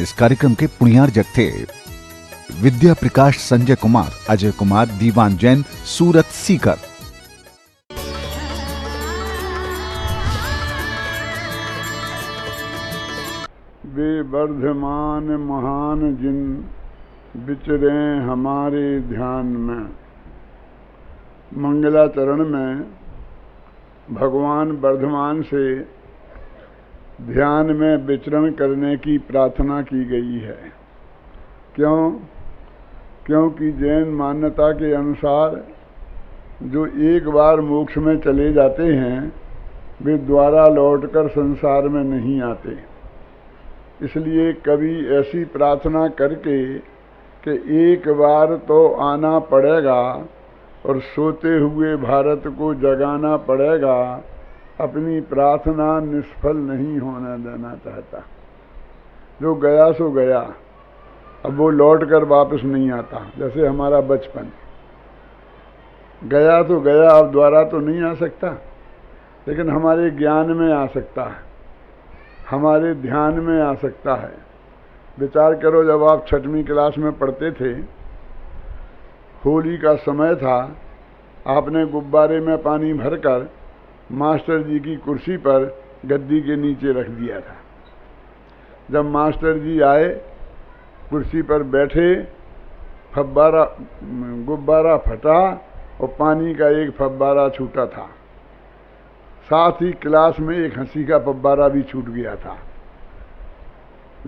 इस कार्यक्रम के पुण्यार्जक थे विद्या प्रकाश, संजय कुमार, अजय कुमार, दीवान जैन, सूरत सीकर। वे वर्धमान महान जिन विचरे हमारे ध्यान में। मंगलाचरण में भगवान वर्धमान से ध्यान में विचरण करने की प्रार्थना की गई है। क्यों? क्योंकि जैन मान्यता के अनुसार जो एक बार मोक्ष में चले जाते हैं वे दोबारा लौटकर संसार में नहीं आते। इसलिए कभी ऐसी प्रार्थना करके कि एक बार तो आना पड़ेगा और सोते हुए भारत को जगाना पड़ेगा, अपनी प्रार्थना निष्फल नहीं होने देना चाहता। जो गया सो गया, अब वो लौट कर वापस नहीं आता। जैसे हमारा बचपन गया तो गया, अब दोबारा तो नहीं आ सकता, लेकिन हमारे ज्ञान में आ सकता है, हमारे ध्यान में आ सकता है। विचार करो, जब आप 6वीं क्लास में पढ़ते थे, होली का समय था, आपने गुब्बारे में पानी भरकर मास्टर जी की कुर्सी पर गद्दी के नीचे रख दिया था। जब मास्टर जी आए, कुर्सी पर बैठे, गुब्बारा फटा और पानी का एक फव्वारा छूटा था। साथ ही क्लास में एक हंसी का फव्वारा भी छूट गया था।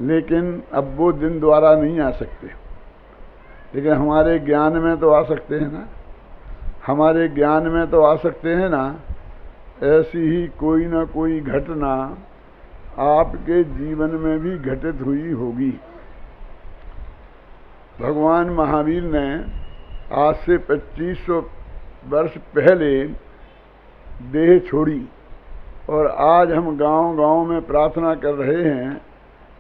लेकिन अब वो दिन दोबारा नहीं आ सकते, लेकिन हमारे ज्ञान में तो आ सकते हैं ना, हमारे ज्ञान में तो आ सकते हैं ना। ऐसी ही कोई ना कोई घटना आपके जीवन में भी घटित हुई होगी। भगवान महावीर ने आज से 2500 वर्ष पहले देह छोड़ी और आज हम गांव-गांव में प्रार्थना कर रहे हैं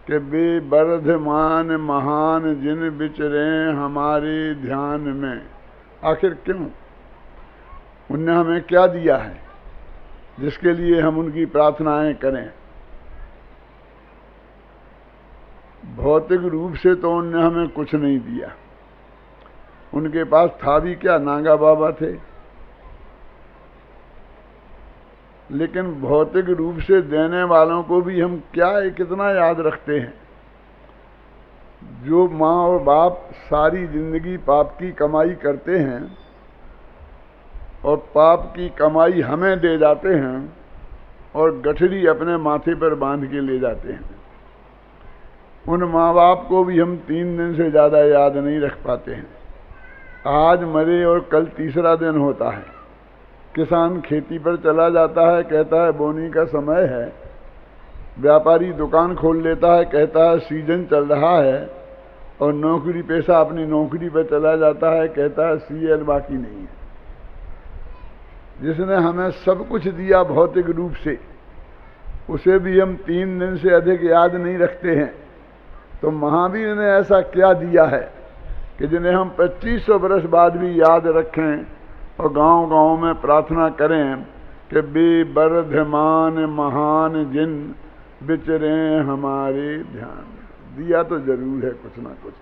कि वे वर्धमान महान जिन विचरे हमारे ध्यान में। आखिर क्यों? उनने हमें क्या दिया है जिसके लिए हम उनकी प्रार्थनाएं करें? भौतिक रूप से तो उनने हमें कुछ नहीं दिया। उनके पास था भी क्या? नागा बाबा थे। लेकिन भौतिक रूप से देने वालों को भी हम कितना याद रखते हैं। जो माँ और बाप सारी जिंदगी पाप की कमाई करते हैं और पाप की कमाई हमें दे जाते हैं और गठरी अपने माथे पर बांध के ले जाते हैं, उन माँ बाप को भी हम 3 दिन से ज़्यादा याद नहीं रख पाते हैं। आज मरे और कल तीसरा दिन होता है। किसान खेती पर चला जाता है, कहता है बोनी का समय है। व्यापारी दुकान खोल लेता है, कहता है सीजन चल रहा है। और नौकरी पेशा अपनी नौकरी पर चला जाता है, कहता है सीएल बाकी नहीं है। जिसने हमें सब कुछ दिया भौतिक रूप से, उसे भी हम 3 दिन से अधिक याद नहीं रखते हैं। तो महावीर ने ऐसा क्या दिया है कि जिन्हें हम 2500 वर्ष बाद भी याद रखें और गांव-गांव में प्रार्थना करें कि वे वर्धमान महान जिन विचरे हमारे ध्यान। दिया तो जरूर है कुछ ना कुछ,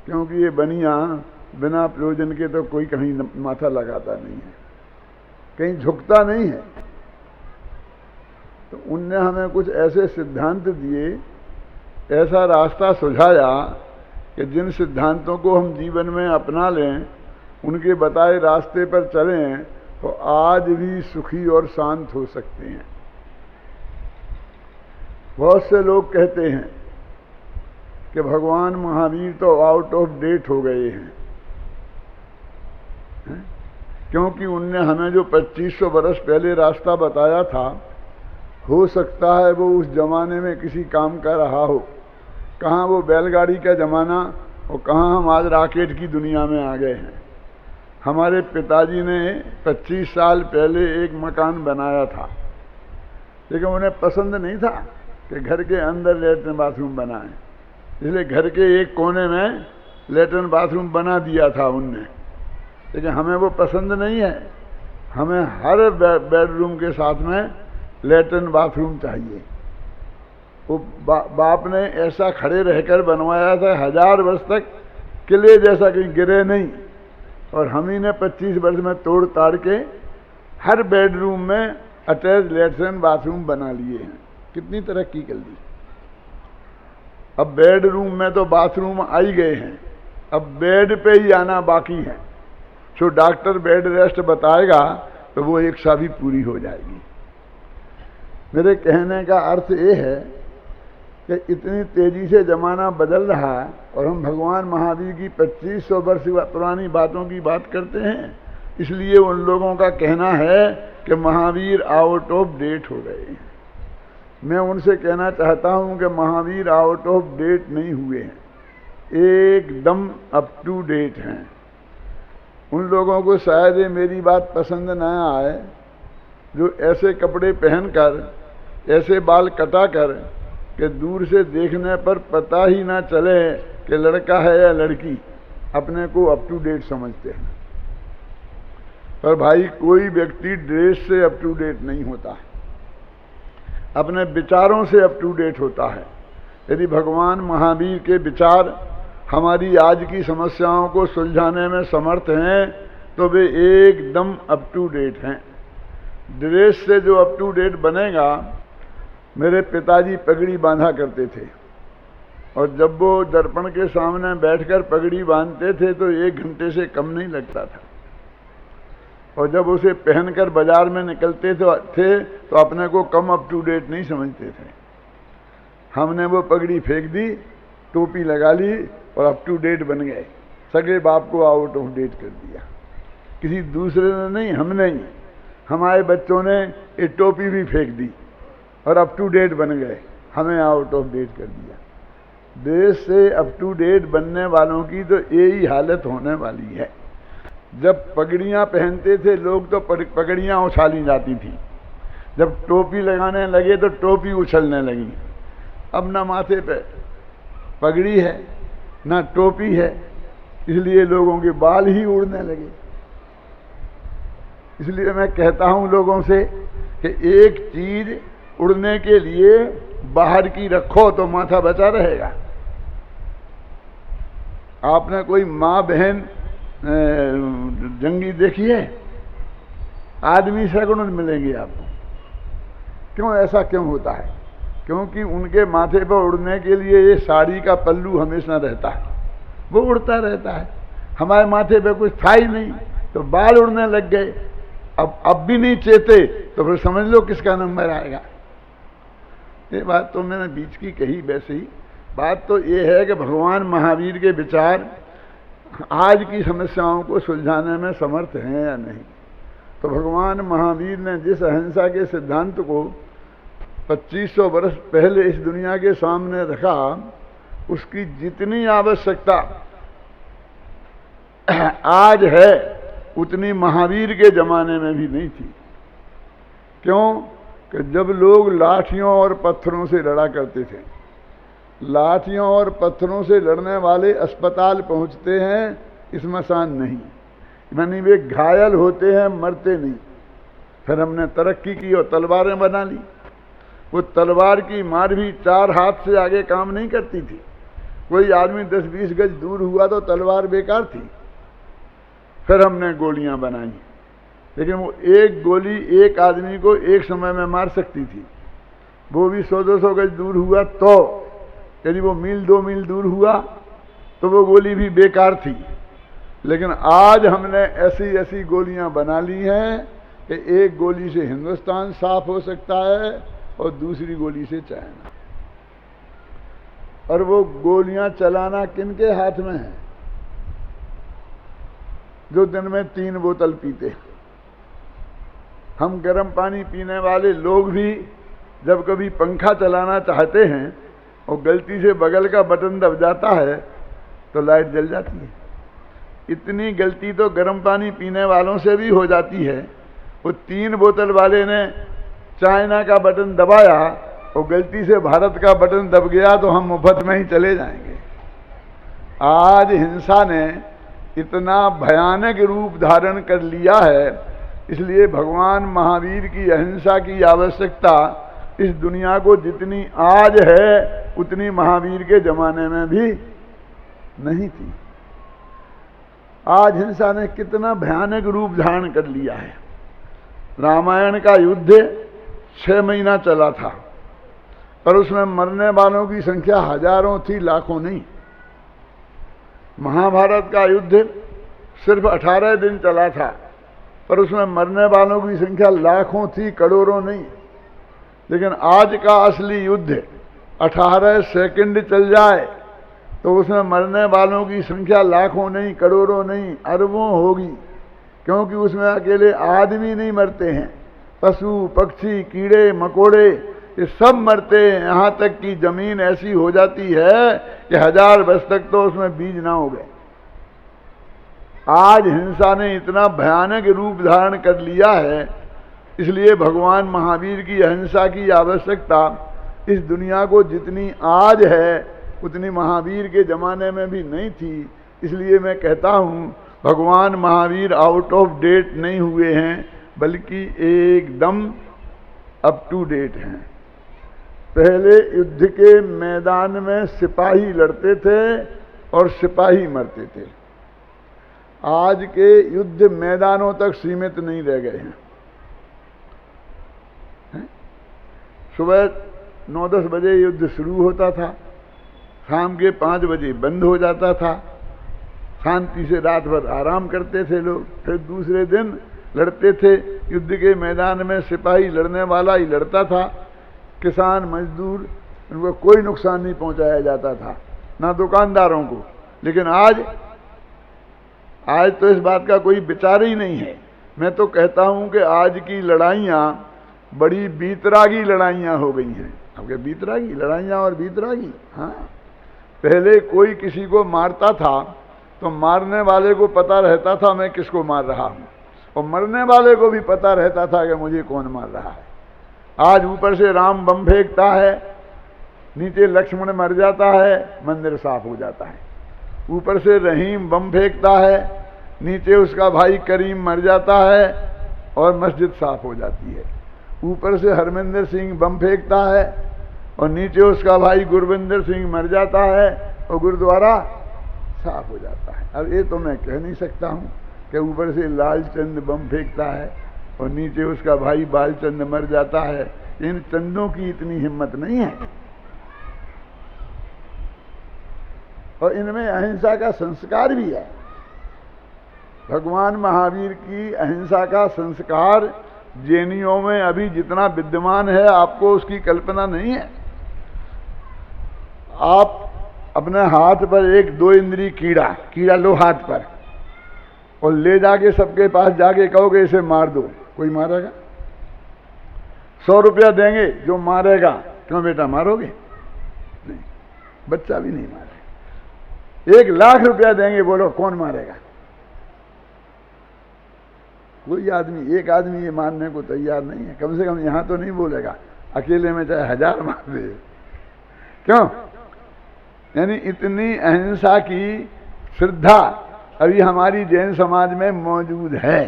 क्योंकि ये बनिया बिना प्रयोजन के तो कोई कहीं माथा लगाता नहीं है, कहीं झुकता नहीं है। तो उनने हमें कुछ ऐसे सिद्धांत दिए, ऐसा रास्ता सुझाया कि जिन सिद्धांतों को हम जीवन में अपना लें, उनके बताए रास्ते पर चलें, तो आज भी सुखी और शांत हो सकते हैं। बहुत से लोग कहते हैं कि भगवान महावीर तो आउट ऑफ डेट हो गए हैं, क्योंकि उनने हमें जो 2500 वर्ष पहले रास्ता बताया था, हो सकता है वो उस जमाने में किसी काम का रहा हो। कहाँ वो बैलगाड़ी का जमाना और कहाँ हम आज रॉकेट की दुनिया में आ गए हैं। हमारे पिताजी ने 25 साल पहले एक मकान बनाया था, लेकिन उन्हें पसंद नहीं था कि घर के अंदर लेटरिन बाथरूम बनाएं, इसलिए घर के एक कोने में लेटरिन बाथरूम बना दिया था उनने। लेकिन हमें वो पसंद नहीं है। हमें हर बेडरूम के साथ में लेटरिन बाथरूम चाहिए। वो बाप ने ऐसा खड़े रहकर बनवाया था, 1000 वर्ष तक किले जैसा, कहीं गिरे नहीं। और हम ही ने 25 वर्ष में तोड़ ताड़ के हर बेडरूम में अटैच लेटरिन बाथरूम बना लिए हैं। कितनी तरक्की कर दी। अब बेडरूम में तो बाथरूम आ ही गए हैं, अब बेड पे ही आना बाकी है। जो डॉक्टर बेड रेस्ट बताएगा तो वो इच्छा भी पूरी हो जाएगी। मेरे कहने का अर्थ ये है कि इतनी तेजी से जमाना बदल रहा है और हम भगवान महावीर की 2500 वर्ष पुरानी बातों की बात करते हैं। इसलिए उन लोगों का कहना है कि महावीर आउट ऑफ डेट हो गए हैं। मैं उनसे कहना चाहता हूं कि महावीर आउट ऑफ डेट नहीं हुए हैं, एकदम अप टू डेट हैं। उन लोगों को शायद ये मेरी बात पसंद न आए जो ऐसे कपड़े पहनकर, ऐसे बाल कटाकर कि दूर से देखने पर पता ही ना चले कि लड़का है या लड़की, अपने को अप टू डेट समझते हैं। पर भाई कोई व्यक्ति ड्रेस से अप टू डेट नहीं होता है, अपने विचारों से अप टू डेट होता है। यदि भगवान महावीर के विचार हमारी आज की समस्याओं को सुलझाने में समर्थ हैं तो वे एकदम अप टू डेट हैं। ड्रेस से जो अप टू डेट बनेगा, मेरे पिताजी पगड़ी बांधा करते थे और जब वो दर्पण के सामने बैठकर पगड़ी बांधते थे तो 1 घंटे से कम नहीं लगता था। और जब उसे पहनकर बाजार में निकलते थे तो अपने को कम अप टू डेट नहीं समझते थे। हमने वो पगड़ी फेंक दी, टोपी लगा ली और अप टू डेट बन गए। सगे बाप को आउट ऑफ डेट कर दिया, किसी दूसरे ने नहीं, हमने ही। हमारे बच्चों ने ये टोपी भी फेंक दी और अप टू डेट बन गए, हमें आउट ऑफ डेट कर दिया। देश से अप टू डेट बनने वालों की तो यही हालत होने वाली है। जब पगड़ियां पहनते थे लोग तो पगड़ियां उछाली जाती थी, जब टोपी लगाने लगे तो टोपी उछलने लगी। अब ना माथे पे पगड़ी है ना टोपी है, इसलिए लोगों के बाल ही उड़ने लगे। इसलिए मैं कहता हूं लोगों से कि एक चीज उड़ने के लिए बाहर की रखो तो माथा बचा रहेगा। आपने कोई माँ बहन जंगी देखी है? आदमी सैकड़ों मिलेंगे आपको। क्यों ऐसा क्यों होता है? क्योंकि उनके माथे पर उड़ने के लिए ये साड़ी का पल्लू हमेशा रहता है, वो उड़ता रहता है। हमारे माथे पे कुछ था ही नहीं तो बाल उड़ने लग गए। अब भी नहीं चेते तो फिर समझ लो किसका नंबर आएगा। ये बात तो मैंने बीच की कही। वैसे ही बात तो ये है कि भगवान महावीर के विचार आज की समस्याओं को सुलझाने में समर्थ हैं या नहीं। तो भगवान महावीर ने जिस अहिंसा के सिद्धांत को 2500 वर्ष पहले इस दुनिया के सामने रखा, उसकी जितनी आवश्यकता आज है उतनी महावीर के जमाने में भी नहीं थी। क्यों? कि जब लोग लाठियों और पत्थरों से लड़ा करते थे, लाठियों और पत्थरों से लड़ने वाले अस्पताल पहुंचते हैं, स्मशान नहीं। यानी वे घायल होते हैं, मरते नहीं। फिर हमने तरक्की की और तलवारें बना ली। वो तलवार की मार भी 4 हाथ से आगे काम नहीं करती थी। कोई आदमी 10-20 गज दूर हुआ तो तलवार बेकार थी। फिर हमने गोलियां बनाई, लेकिन वो एक गोली एक आदमी को एक समय में मार सकती थी। वो भी 100-200 गज दूर हुआ तो, यदि वो मील 2 मील दूर हुआ तो वो गोली भी बेकार थी। लेकिन आज हमने ऐसी ऐसी गोलियां बना ली हैं कि एक गोली से हिंदुस्तान साफ हो सकता है और दूसरी गोली से चाइना। और वो गोलियां चलाना किनके हाथ में है? जो दिन में 3 बोतल पीते। हम गर्म पानी पीने वाले लोग भी जब कभी पंखा चलाना चाहते हैं और गलती से बगल का बटन दब जाता है तो लाइट जल जाती है। इतनी गलती तो गर्म पानी पीने वालों से भी हो जाती है। वो 3 बोतल वाले ने चाइना का बटन दबाया और गलती से भारत का बटन दब गया तो हम मुफ्त में ही चले जाएंगे। आज हिंसा ने इतना भयानक रूप धारण कर लिया है, इसलिए भगवान महावीर की अहिंसा की आवश्यकता इस दुनिया को जितनी आज है उतनी महावीर के जमाने में भी नहीं थी। आज हिंसा ने कितना भयानक रूप धारण कर लिया है। रामायण का युद्ध 6 महीना चला था, पर उसमें मरने वालों की संख्या हजारों थी, लाखों नहीं। महाभारत का युद्ध सिर्फ 18 दिन चला था, पर उसमें मरने वालों की संख्या लाखों थी, करोड़ों नहीं। लेकिन आज का असली युद्ध 18 सेकंड चल जाए तो उसमें मरने वालों की संख्या लाखों नहीं, करोड़ों नहीं, अरबों होगी। क्योंकि उसमें अकेले आदमी नहीं मरते हैं, पशु पक्षी कीड़े मकोड़े ये सब मरते हैं। यहां तक कि जमीन ऐसी हो जाती है कि 1000 वर्ष तक तो उसमें बीज ना हो गए। आज हिंसा ने इतना भयानक रूप धारण कर लिया है, इसलिए भगवान महावीर की अहिंसा की आवश्यकता इस दुनिया को जितनी आज है उतनी महावीर के जमाने में भी नहीं थी। इसलिए मैं कहता हूं भगवान महावीर आउट ऑफ डेट नहीं हुए हैं, बल्कि एकदम अप टू डेट हैं। पहले युद्ध के मैदान में सिपाही लड़ते थे और सिपाही मरते थे। आज के युद्ध मैदानों तक सीमित नहीं रह गए हैं। सुबह 9-10 बजे युद्ध शुरू होता था, शाम के 5 बजे बंद हो जाता था। शांति से रात भर आराम करते थे लोग, फिर दूसरे दिन लड़ते थे। युद्ध के मैदान में सिपाही लड़ने वाला ही लड़ता था। किसान मजदूर उनको कोई नुकसान नहीं पहुंचाया जाता था, ना दुकानदारों को। लेकिन आज तो इस बात का कोई विचार ही नहीं है। मैं तो कहता हूं कि आज की लड़ाइयां बड़ी बीतरागी लड़ाइयां हो गई हैं। आपके बीतरागी लड़ाइयां और बीतरागी, हाँ। पहले कोई किसी को मारता था तो मारने वाले को पता रहता था मैं किसको मार रहा हूं, और मरने वाले को भी पता रहता था कि मुझे कौन मार रहा है। आज ऊपर से राम बम फेंकता है, नीचे लक्ष्मण मर जाता है, मंदिर साफ हो जाता है। ऊपर से रहीम बम फेंकता है, नीचे उसका भाई करीम मर जाता है और मस्जिद साफ हो जाती है। ऊपर से हरमिंदर सिंह बम फेंकता है और नीचे उसका भाई गुरविंदर सिंह मर जाता है और गुरुद्वारा साफ हो जाता है। अब ये तो मैं कह नहीं सकता हूं कि ऊपर से लालचंद बम फेंकता है और नीचे उसका भाई बालचंद मर जाता है। इन चंदों की इतनी हिम्मत नहीं है, और इनमें अहिंसा का संस्कार भी है। भगवान महावीर की अहिंसा का संस्कार जैनियों में अभी जितना विद्यमान है आपको उसकी कल्पना नहीं है। आप अपने हाथ पर एक 2 इंद्री कीड़ा लो हाथ पर, और ले जाके सबके पास जाके कहोगे इसे मार दो, कोई मारेगा? 100 रुपया देंगे जो मारेगा, क्यों बेटा मारोगे? नहीं, बच्चा भी नहीं मारेगा। 1 लाख रुपया देंगे, बोलो कौन मारेगा? कोई आदमी, एक आदमी ये मानने को तैयार नहीं है। कम से कम यहां तो नहीं बोलेगा, अकेले में चाहे 1000 मार दे। क्यों? यानी इतनी अहिंसा की श्रद्धा अभी हमारी जैन समाज में मौजूद है।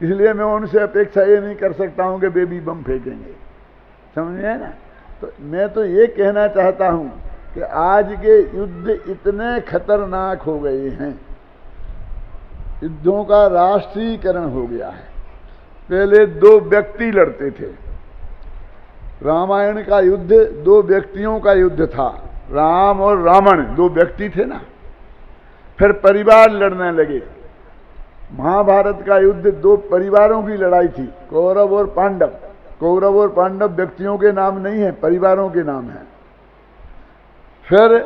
इसलिए मैं उनसे अपेक्षा ये नहीं कर सकता हूं कि बेबी बम फेंकेंगे, समझे ना? तो मैं तो ये कहना चाहता हूं कि आज के युद्ध इतने खतरनाक हो गए हैं, युद्धों का राष्ट्रीयकरण हो गया है। पहले 2 व्यक्ति लड़ते थे। रामायण का युद्ध 2 व्यक्तियों का युद्ध था, राम और रावण 2 व्यक्ति थे ना। फिर परिवार लड़ने लगे। महाभारत का युद्ध 2 परिवारों की लड़ाई थी, कौरव और पांडव। कौरव और पांडव व्यक्तियों के नाम नहीं है, परिवारों के नाम है। फिर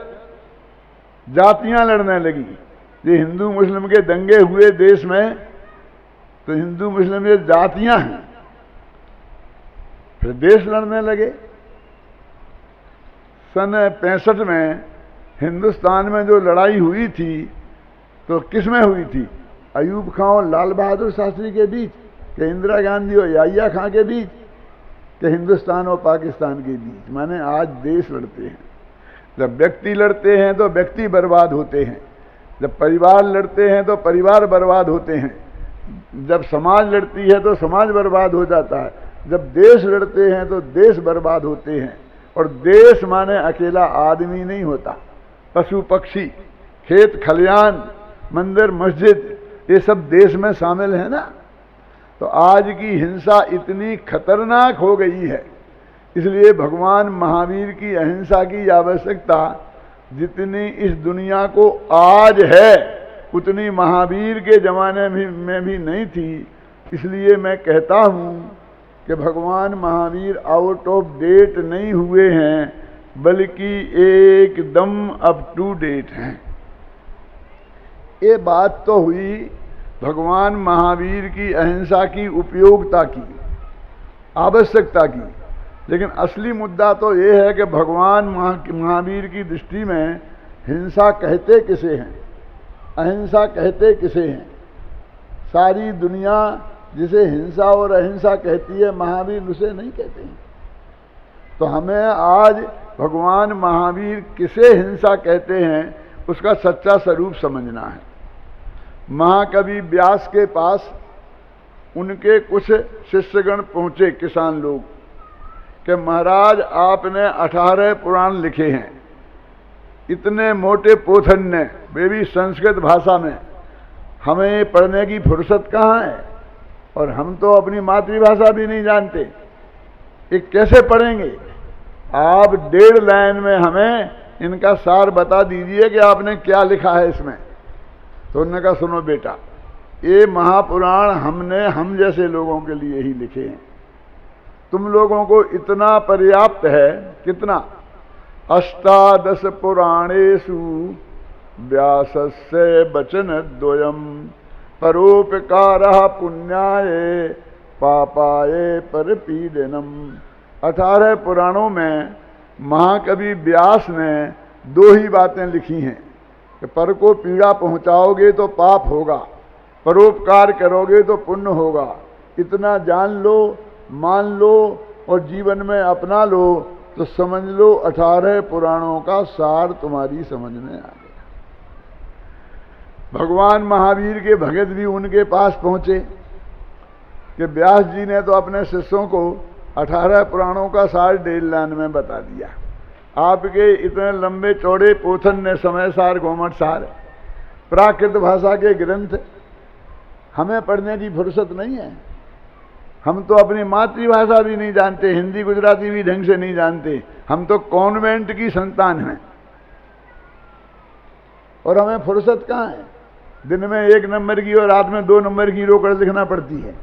जातियां लड़ने लगी। ये हिंदू मुस्लिम के दंगे हुए देश में, तो हिंदू मुस्लिम ये जातियां हैं। फिर देश लड़ने लगे। सन 65 में हिंदुस्तान में जो लड़ाई हुई थी तो किस में हुई थी? अयूब खां और लाल बहादुर शास्त्री के बीच, कि इंदिरा गांधी और याहिया खां के बीच, कि हिंदुस्तान और पाकिस्तान के बीच। माने आज देश लड़ते हैं। जब व्यक्ति लड़ते हैं तो व्यक्ति बर्बाद होते हैं, जब परिवार लड़ते हैं तो परिवार बर्बाद होते हैं, जब समाज लड़ती है तो समाज बर्बाद हो जाता है। जब देश लड़ते हैं तो देश बर्बाद होते हैं। और देश माने अकेला आदमी नहीं होता, पशु पक्षी, खेत खलियान, मंदिर मस्जिद, ये सब देश में शामिल है ना। तो आज की हिंसा इतनी खतरनाक हो गई है, इसलिए भगवान महावीर की अहिंसा की आवश्यकता जितनी इस दुनिया को आज है उतनी महावीर के जमाने में भी नहीं थी। इसलिए मैं कहता हूं कि भगवान महावीर आउट ऑफ डेट नहीं हुए हैं, बल्कि एकदम अप टू डेट हैं। ये बात तो हुई भगवान महावीर की अहिंसा की उपयोगिता की, आवश्यकता की। लेकिन असली मुद्दा तो ये है कि भगवान महावीर की दृष्टि में हिंसा कहते किसे हैं, अहिंसा कहते किसे हैं। सारी दुनिया जिसे हिंसा और अहिंसा कहती है, महावीर उसे नहीं कहते हैं। तो हमें आज भगवान महावीर किसे हिंसा कहते हैं उसका सच्चा स्वरूप समझना है। महाकवि व्यास के पास उनके कुछ शिष्यगण पहुंचे, किसान लोग, कि महाराज आपने 18 पुराण लिखे हैं, इतने मोटे पोथन ने, वे भी संस्कृत भाषा में, हमें पढ़ने की फुर्सत कहाँ है, और हम तो अपनी मातृभाषा भी नहीं जानते, ये कैसे पढ़ेंगे। आप 1.5 लाइन में हमें इनका सार बता दीजिए कि आपने क्या लिखा है इसमें। तो उन्होंने कहा सुनो बेटा, ये महापुराण हमने हम जैसे लोगों के लिए ही लिखे हैं, तुम लोगों को इतना पर्याप्त है। कितना? 18 पुराणेषु व्यासस्य वचनद्वयम् परोपकारः पुण्याय पापाय परपीडनम्। 18 पुराणों में महाकवि व्यास ने 2 ही बातें लिखी हैं कि पर को पीड़ा पहुंचाओगे तो पाप होगा, परोपकार करोगे तो पुण्य होगा। इतना जान लो, मान लो और जीवन में अपना लो तो समझ लो 18 पुराणों का सार तुम्हारी समझ में आ गया। भगवान महावीर के भगत भी उनके पास पहुंचे कि व्यास जी ने तो अपने शिष्यों को 18 पुराणों का सार 1.5 लाइन में बता दिया। आपके इतने लंबे चौड़े पोथन ने, समय सार, गोमट सार, प्राकृत भाषा के ग्रंथ, हमें पढ़ने की फुर्सत नहीं है। हम तो अपनी मातृभाषा भी नहीं जानते, हिंदी गुजराती भी ढंग से नहीं जानते। हम तो कॉन्वेंट की संतान हैं और हमें फुर्सत कहाँ है। दिन में 1 नंबर की और रात में 2 नंबर की रोकड़ लिखना पड़ती है।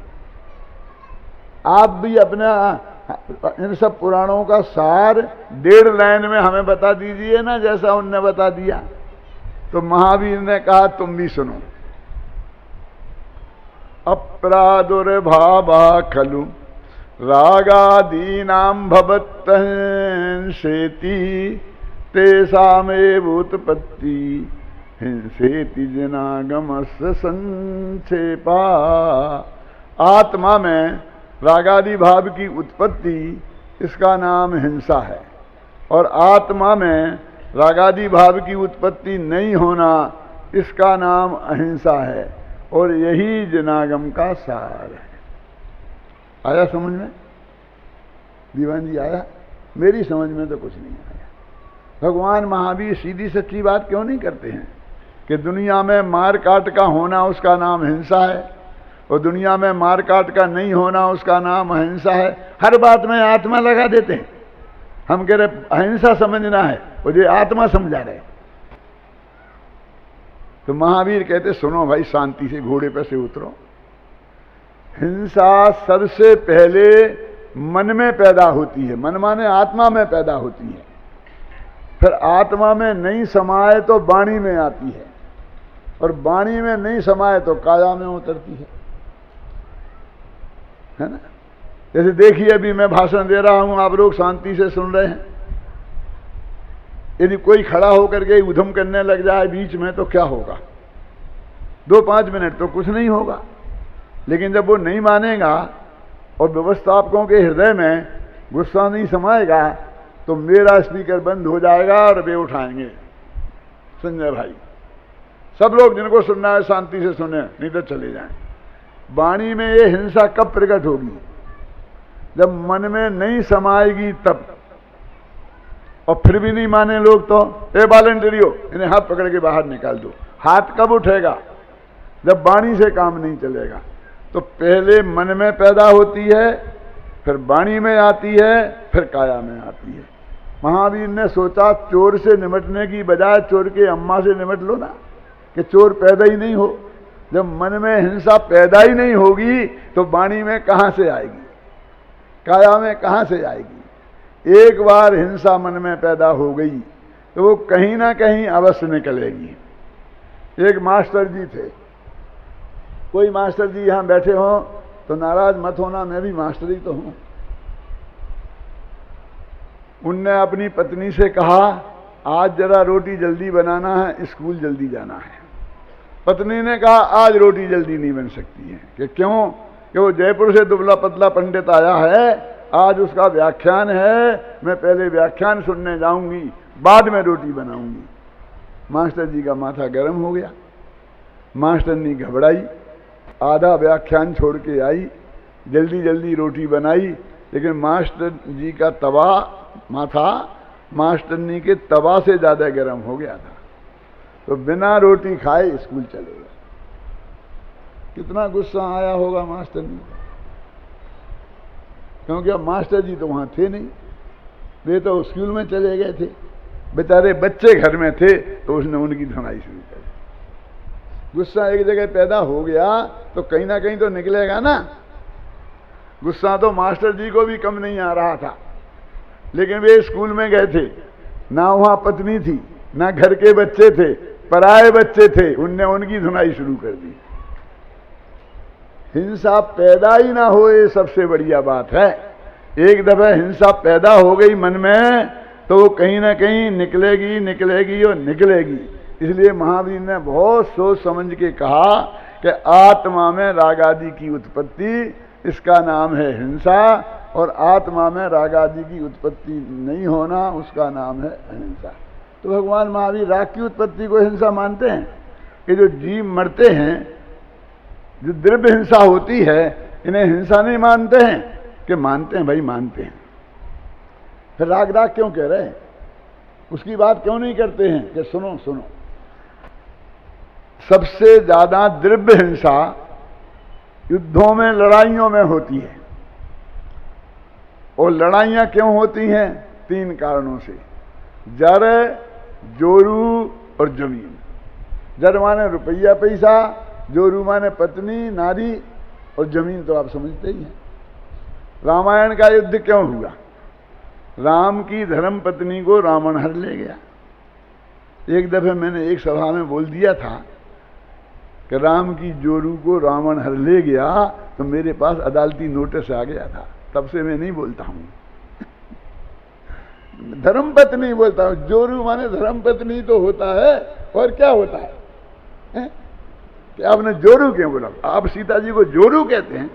आप भी अपना इन सब पुराणों का सार 1.5 लाइन में हमें बता दीजिए ना, जैसा उनने बता दिया। तो महावीर ने कहा तुम भी सुनो। अप्रादुर्भावा खलु रागादीनां भवत्तंसेति तेषामेव उत्पत्ति हिंसेति जनागमस्य संक्षेपा। आत्मा में रागादि भाव की उत्पत्ति, इसका नाम हिंसा है, और आत्मा में रागादि भाव की उत्पत्ति नहीं होना, इसका नाम अहिंसा है। और यही जनागम का सार है। आया समझ में? दीवान जी आया? मेरी समझ में तो कुछ नहीं आया। भगवान महावीर सीधी सच्ची बात क्यों नहीं करते हैं कि दुनिया में मार काट का होना उसका नाम हिंसा है, और दुनिया में मार काट का नहीं होना उसका नाम अहिंसा है। हर बात में आत्मा लगा देते हैं। हम कह रहे अहिंसा समझना है, और ये आत्मा समझा रहे। तो महावीर कहते सुनो भाई, शांति से घोड़े पर से उतरो। हिंसा सबसे पहले मन में पैदा होती है, मन माने आत्मा में पैदा होती है। फिर आत्मा में नहीं समाये तो वाणी में आती है, और वाणी में नहीं समाये तो काया में उतरती है ना। जैसे देखिए, अभी मैं भाषण दे रहा हूं, आप लोग शांति से सुन रहे हैं। यदि कोई खड़ा होकर के उधम करने लग जाए बीच में तो क्या होगा? 2-5 मिनट तो कुछ नहीं होगा। लेकिन जब वो नहीं मानेगा और व्यवस्थापकों के हृदय में गुस्सा नहीं समाएगा तो मेरा स्पीकर बंद हो जाएगा और वे उठाएंगे। संजय भाई, सब लोग जिनको सुनना है शांति से सुने, नहीं तो चले जाएं। वाणी में ये हिंसा कब प्रकट होगी? जब मन में नहीं समाएगी तब। और फिर भी नहीं माने लोग तो वॉलंटरी हो, इन्हें हाथ पकड़ के बाहर निकाल दो। हाथ कब उठेगा? जब वाणी से काम नहीं चलेगा। तो पहले मन में पैदा होती है, फिर वाणी में आती है, फिर काया में आती है। महावीर ने सोचा चोर से निमटने की बजाय चोर के अम्मा से निमट लो ना, कि चोर पैदा ही नहीं हो। जब मन में हिंसा पैदा ही नहीं होगी तो वाणी में कहां से आएगी, काया में कहां से आएगी। एक बार हिंसा मन में पैदा हो गई तो वो कहीं ना कहीं अवश्य निकलेगी। एक मास्टर जी थे, कोई मास्टर जी यहां बैठे हो तो नाराज मत होना, मैं भी मास्टर ही तो हूं। उनने अपनी पत्नी से कहा आज जरा रोटी जल्दी बनाना है, स्कूल जल्दी जाना है। पत्नी ने कहा आज रोटी जल्दी नहीं बन सकती है। कि क्यों? कि वो जयपुर से दुबला पतला पंडित आया है, आज उसका व्याख्यान है, मैं पहले व्याख्यान सुनने जाऊंगी, बाद में रोटी बनाऊंगी। मास्टर जी का माथा गर्म हो गया। मास्टरनी घबराई, आधा व्याख्यान छोड़ के आई, जल्दी जल्दी रोटी बनाई, लेकिन मास्टर जी का तवा माथा मास्टरनी के तवा से ज्यादा गर्म हो गया था। तो बिना रोटी खाए स्कूल चले गए। कितना गुस्सा आया होगा मास्टरनी को, क्योंकि अब मास्टर जी तो वहां थे नहीं, वे तो स्कूल में चले गए थे। बेचारे बच्चे घर में थे तो उसने उनकी धुनाई शुरू कर दी। गुस्सा एक जगह पैदा हो गया तो कहीं ना कहीं तो निकलेगा ना। गुस्सा तो मास्टर जी को भी कम नहीं आ रहा था, लेकिन वे स्कूल में गए थे, ना वहां पत्नी थी, ना घर के बच्चे थे, पराए बच्चे थे, उनने उनकी धुनाई शुरू कर दी। हिंसा पैदा ही ना हो, ये सबसे बढ़िया बात है। एक दफा हिंसा पैदा हो गई मन में तो वो कहीं ना कहीं निकलेगी निकलेगी और निकलेगी। इसलिए महावीर ने बहुत सोच समझ के कहा कि आत्मा में राग आदि की उत्पत्ति, इसका नाम है हिंसा, और आत्मा में राग आदि की उत्पत्ति नहीं होना, उसका नाम है अहिंसा। तो भगवान महावीर राग की उत्पत्ति को हिंसा मानते हैं कि जो जीव मरते हैं, जो द्रव्य हिंसा होती है, इन्हें हिंसा नहीं मानते हैं कि मानते हैं? भाई मानते हैं। फिर राग राग क्यों कह रहे हैं? उसकी बात क्यों नहीं करते हैं कि सुनो सुनो, सबसे ज्यादा द्रव्य हिंसा युद्धों में, लड़ाइयों में होती है। और लड़ाइयां क्यों होती हैं? 3 कारणों से, जर, जोरू और जमीन। जर माने रुपया पैसा, जोरू माने पत्नी नारी, और जमीन तो आप समझते ही हैं। रामायण का युद्ध क्यों हुआ? राम की धर्म पत्नी को रावण हर ले गया। एक दफे मैंने एक सभा में बोल दिया था कि राम की जोरू को रावण हर ले गया, तो मेरे पास अदालती नोटिस आ गया था। तब से मैं नहीं बोलता हूं, धर्म पत्नी बोलता हूं। जोरू माने धर्म पत्नी तो होता है, और क्या होता है? कि आपने जोरू क्यों बोला? आप सीता जी को जोरू कहते हैं?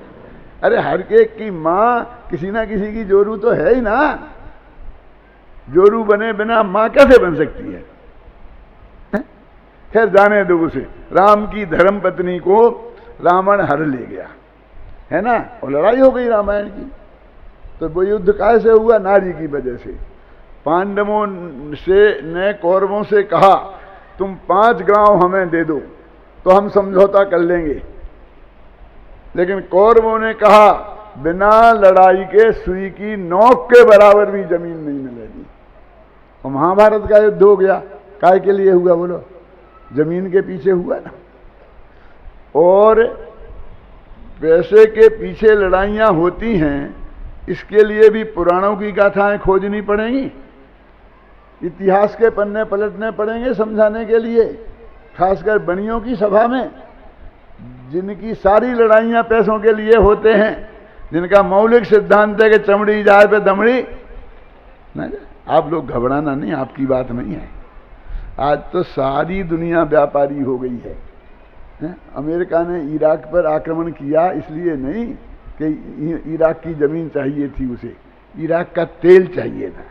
अरे हर एक की मां किसी ना किसी की जोरू तो है ही ना। जोरू बने बिना मां कैसे बन सकती है? खैर जाने दो उसे। राम की धर्म पत्नी को रावण हर ले गया, है ना, और लड़ाई हो गई रामायण की। तो वो युद्ध कैसे हुआ? नारी की वजह से। पांडवों ने कौरवों से कहा तुम 5 गांव हमें दे दो तो हम समझौता कर लेंगे, लेकिन कौरवों ने कहा बिना लड़ाई के सुई की नोक के बराबर भी जमीन नहीं मिलेगी। और महाभारत का युद्ध हो गया, काय के लिए हुआ बोलो? जमीन के पीछे हुआ ना। और पैसे के पीछे लड़ाइयां होती हैं, इसके लिए भी पुराणों की गाथाएं खोजनी पड़ेंगी, इतिहास के पन्ने पलटने पड़ेंगे समझाने के लिए। खासकर बनियों की सभा में, जिनकी सारी लड़ाइयां पैसों के लिए होते हैं, जिनका मौलिक सिद्धांत है कि चमड़ी जाए पे दमड़ी ना। आप लोग घबराना नहीं, आपकी बात नहीं है। आज तो सारी दुनिया व्यापारी हो गई है। अमेरिका ने इराक पर आक्रमण किया इसलिए नहीं कि इराक की जमीन चाहिए थी उसे, इराक का तेल चाहिए था।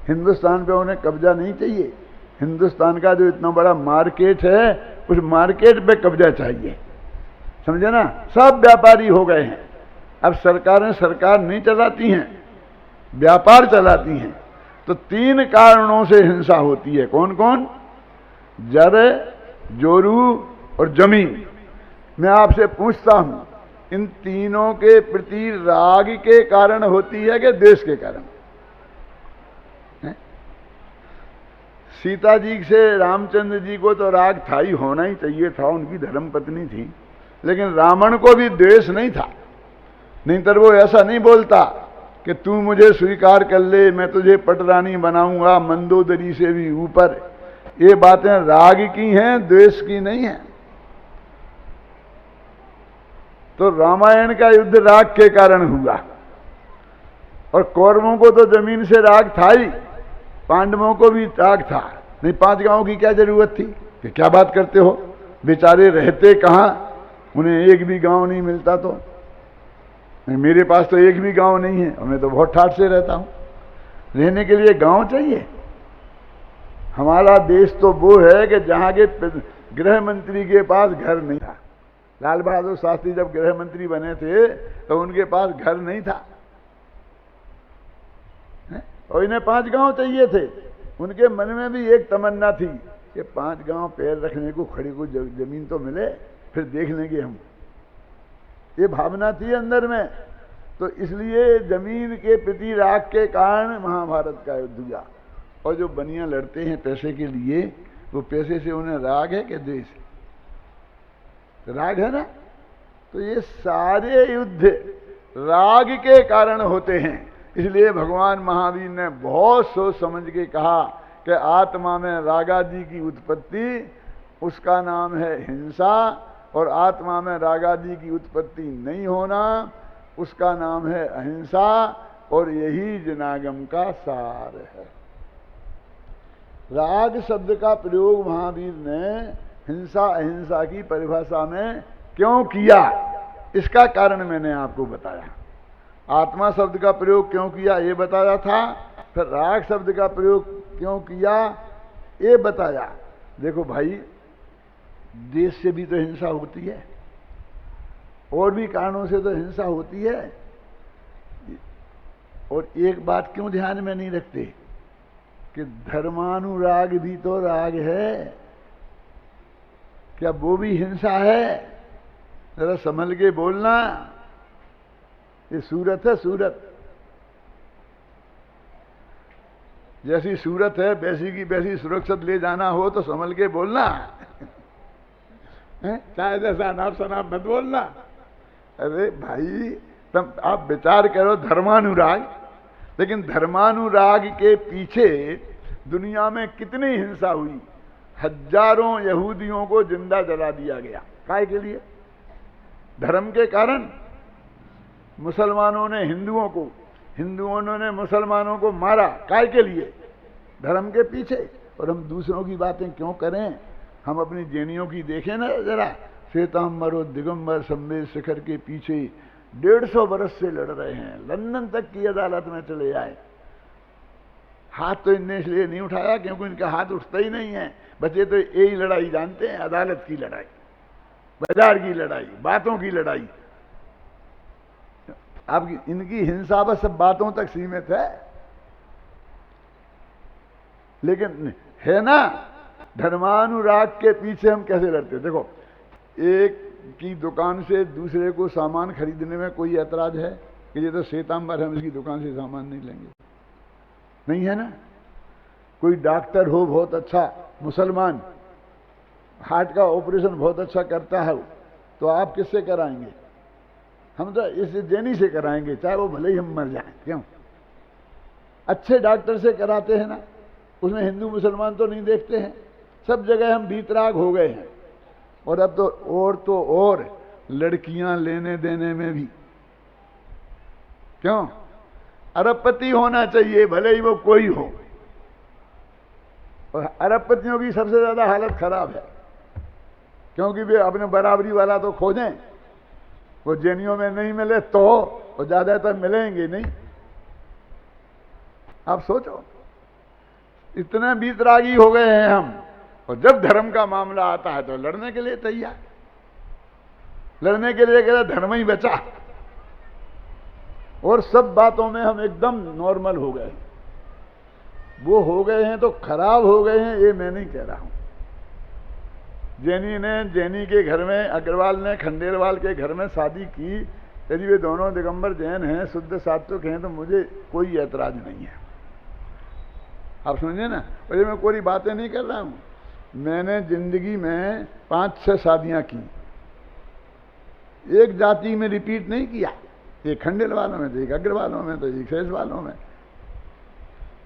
हिंदुस्तान पे उन्हें कब्जा नहीं चाहिए। हिंदुस्तान का जो इतना बड़ा मार्केट है, उस मार्केट पे कब्जा चाहिए, समझे ना। सब व्यापारी हो गए हैं। अब सरकार नहीं चलाती हैं, व्यापार चलाती हैं। तो 3 कारणों से हिंसा होती है। कौन कौन? जर, जोरू और जमीन। मैं आपसे पूछता हूं, इन तीनों के प्रति राग के कारण होती है कि द्वेष के कारण? सीता जी से रामचंद्र जी को तो राग था ही, होना ही चाहिए था, उनकी धर्म पत्नी थी। लेकिन रावण को भी द्वेष नहीं था, नहीं तो वो ऐसा नहीं बोलता कि तू मुझे स्वीकार कर ले, मैं तुझे पटरानी बनाऊंगा मंदोदरी से भी ऊपर। ये बातें राग की हैं, द्वेष की नहीं है। तो रामायण का युद्ध राग के कारण हुआ। और कौरवों को तो जमीन से राग था ही, पांडवों को भी राग था। नहीं 5 गांव की क्या जरूरत थी? कि क्या बात करते हो, बेचारे रहते कहां, उन्हें एक भी गांव नहीं मिलता। तो नहीं, मेरे पास तो एक भी गांव नहीं है और मैं तो बहुत ठाठ से रहता हूं। रहने के लिए गांव चाहिए। हमारा देश तो वो है कि जहां के गृह मंत्री के पास घर नहीं था। लाल बहादुर शास्त्री जब गृह मंत्री बने थे तो उनके पास घर नहीं था, और इन्हें 5 गांव चाहिए थे। उनके मन में भी एक तमन्ना थी कि 5 गांव पैर रखने को, खड़ी को जमीन तो मिले, फिर देख लेंगे हम। ये भावना थी अंदर में। तो इसलिए जमीन के प्रति राग के कारण महाभारत का युद्ध हुआ। और जो बनिया लड़ते हैं पैसे के लिए, वो पैसे से उन्हें राग है कि द्वेष? राग है ना। तो ये सारे युद्ध राग के कारण होते हैं। इसलिए भगवान महावीर ने बहुत सोच समझ के कहा कि आत्मा में रागादि की उत्पत्ति, उसका नाम है हिंसा, और आत्मा में रागादि की उत्पत्ति नहीं होना, उसका नाम है अहिंसा। और यही जनागम का सार है। राग शब्द का प्रयोग महावीर ने हिंसा अहिंसा की परिभाषा में क्यों किया, इसका कारण मैंने आपको बताया। आत्मा शब्द का प्रयोग क्यों किया ये बताया था, फिर राग शब्द का प्रयोग क्यों किया ये बताया। देखो भाई, देश से भी तो हिंसा होती है, और भी कारणों से तो हिंसा होती है। और एक बात क्यों ध्यान में नहीं रखते कि धर्मानुराग भी तो राग है। क्या वो भी हिंसा है? जरा संभल के बोलना। ये सूरत है, सूरत। जैसी सूरत है वैसी की वैसी सुरक्षित ले जाना हो तो संभल के बोलना। चाहे जैसा नाप शनाप मत बोलना। अरे भाई, तुम आप विचार करो, धर्मानुराग। लेकिन धर्मानुराग के पीछे दुनिया में कितनी हिंसा हुई। हजारों यहूदियों को जिंदा जला दिया गया। काहे के लिए? धर्म के कारण। मुसलमानों ने हिंदुओं को, हिंदुओं ने मुसलमानों को मारा। काहे के लिए? धर्म के पीछे। और हम दूसरों की बातें क्यों करें? हम अपनी जैनियों की देखें ना जरा। श्वेतांबर और दिगंबर संवेद शिखर के पीछे 150 बरस से लड़ रहे हैं। लंदन तक की अदालत में चले आए। हाथ तो इनने इसलिए नहीं उठाया क्योंकि इनका हाथ उठता ही नहीं है। बच्चे तो यही लड़ाई जानते हैं, अदालत की लड़ाई, बाजार की लड़ाई, बातों की लड़ाई। आपकी इनकी हिंसा बस सब बातों तक सीमित है। लेकिन है ना, धर्मानुराग के पीछे हम कैसे लड़ते? देखो, एक की दुकान से दूसरे को सामान खरीदने में कोई ऐतराज है कि ये तो श्वेतांबर, हम इसकी दुकान से सामान नहीं लेंगे? नहीं है ना। कोई डॉक्टर हो बहुत अच्छा, मुसलमान, हार्ट का ऑपरेशन बहुत अच्छा करता है, तो आप किससे कराएंगे? हम तो इस जैनी से कराएंगे, चाहे वो भले ही हम मर जाएं। क्यों? अच्छे डॉक्टर से कराते हैं ना। उसमें हिंदू मुसलमान तो नहीं देखते हैं। सब जगह हम भीतराग हो गए हैं। और अब तो और लड़कियां लेने देने में भी। क्यों? अरबपति होना चाहिए, भले ही वो कोई हो। और अरबपतियों की सबसे ज्यादा हालत खराब है, क्योंकि वे अपने बराबरी वाला तो खोजें। वो जैनियों में नहीं मिले तो, और ज्यादातर मिलेंगे नहीं। आप सोचो, इतने बीतरागी हो गए हैं हम। और जब धर्म का मामला आता है तो लड़ने के लिए तैयार। लड़ने के लिए कहते धर्म ही बचा। और सब बातों में हम एकदम नॉर्मल हो गए। वो हो गए हैं तो खराब हो गए हैं, ये मैं नहीं कह रहा हूं। जैनी के घर में, अग्रवाल ने खंडेलवाल के घर में शादी की, यदि वे दोनों दिगंबर जैन हैं, शुद्ध सात्विक हैं, तो मुझे कोई ऐतराज नहीं है। आप समझे ना? और ये मैं कोई बातें नहीं कर रहा हूं। मैंने जिंदगी में 5-6 शादियां की, एक जाति में रिपीट नहीं किया। एक खंडेल वालों में, तो एक अग्रवालों में, तो एक शेष वालों में,